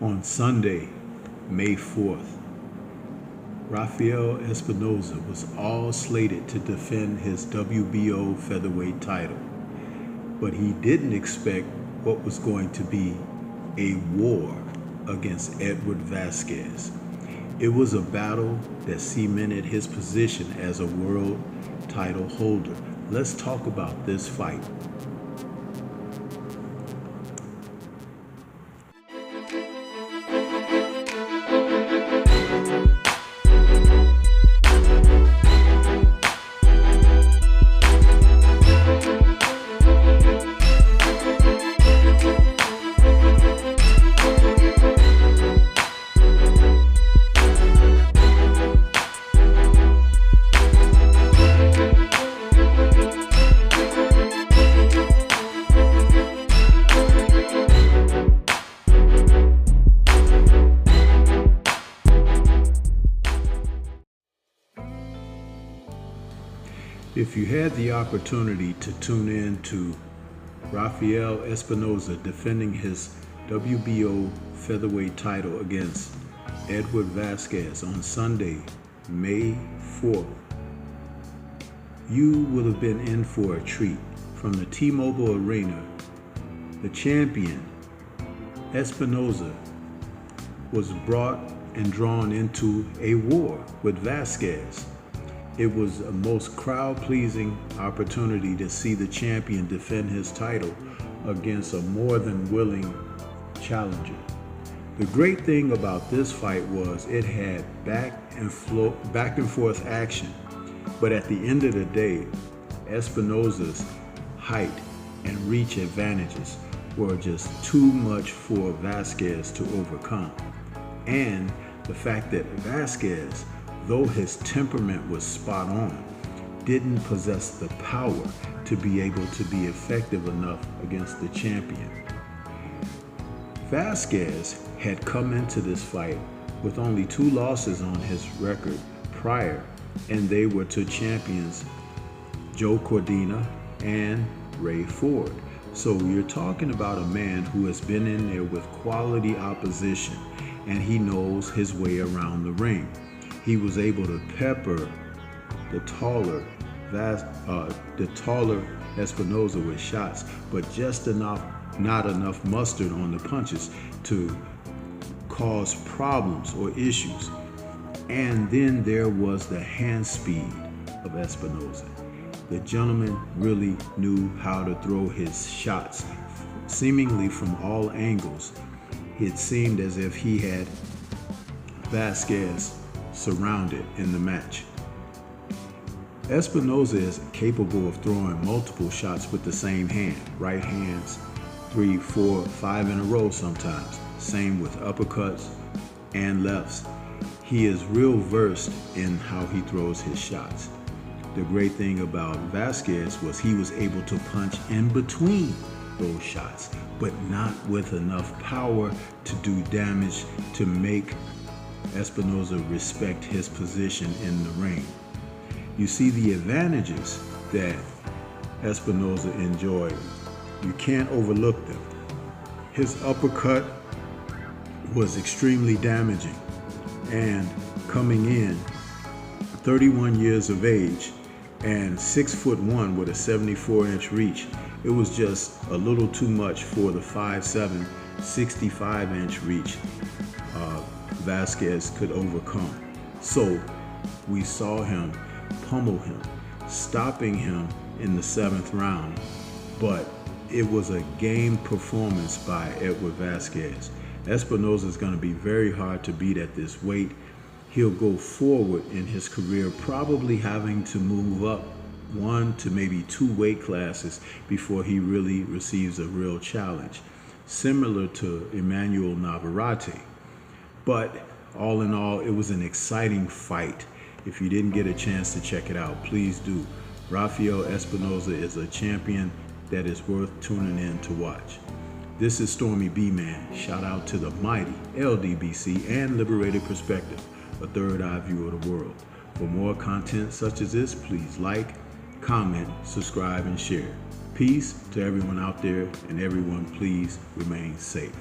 On Sunday, May 4th, Rafael Espinoza was all slated to defend his WBO Featherweight title, but he didn't expect what was going to be a war against Edward Vazquez. It was a battle that cemented his position as a world title holder. Let's talk about this fight. If you had the opportunity to tune in to Rafael Espinoza defending his WBO Featherweight title against Edward Vazquez on Sunday, May 4th, you would have been in for a treat. From the T-Mobile Arena, the champion, Espinoza, was brought and drawn into a war with Vazquez. It was a most crowd-pleasing opportunity to see the champion defend his title against a more than willing challenger. The great thing about this fight was it had back and forth action, but at the end of the day, Espinoza's height and reach advantages were just too much for Vazquez to overcome. And the fact that Vazquez, though his temperament was spot on, didn't possess the power to be able to be effective enough against the champion. Vazquez had come into this fight with only 2 losses on his record prior, and they were to champions Joe Cordina and Ray Ford. So you're talking about a man who has been in there with quality opposition, and he knows his way around the ring. He was able to pepper the taller Espinoza with shots, but just not enough mustard on the punches to cause problems or issues. And then there was the hand speed of Espinoza. The gentleman really knew how to throw his shots, seemingly from all angles. It seemed as if he had Vazquez surrounded in the match. Espinoza is capable of throwing multiple shots with the same hand, right hands, 3, 4, 5 in a row sometimes. Same with uppercuts and lefts. He is real versed in how he throws his shots. The great thing about Vazquez was he was able to punch in between those shots, but not with enough power to do damage to make Espinoza respect his position in the ring. You see the advantages that Espinoza enjoyed. You can't overlook them. His uppercut was extremely damaging, and coming in 31 years of age and 6'1" with a 74-inch reach, it was just a little too much for the 5'7", 65-inch reach Vazquez could overcome. So we saw him pummel him, stopping him in the 7th round, but it was a game performance by Edward Vazquez. Espinoza is going to be very hard to beat at this weight. He'll go forward in his career, probably having to move up 1 to maybe 2 weight classes before he really receives a real challenge, similar to Emmanuel Navarrete. But all in all, it was an exciting fight. If you didn't get a chance to check it out, please do. Rafael Espinoza is a champion that is worth tuning in to watch. This is Stormy B-Man. Shout out to the mighty LDBC and Liberated Perspective, a third eye view of the world. For more content such as this, please like, comment, subscribe, and share. Peace to everyone out there, and everyone please remain safe.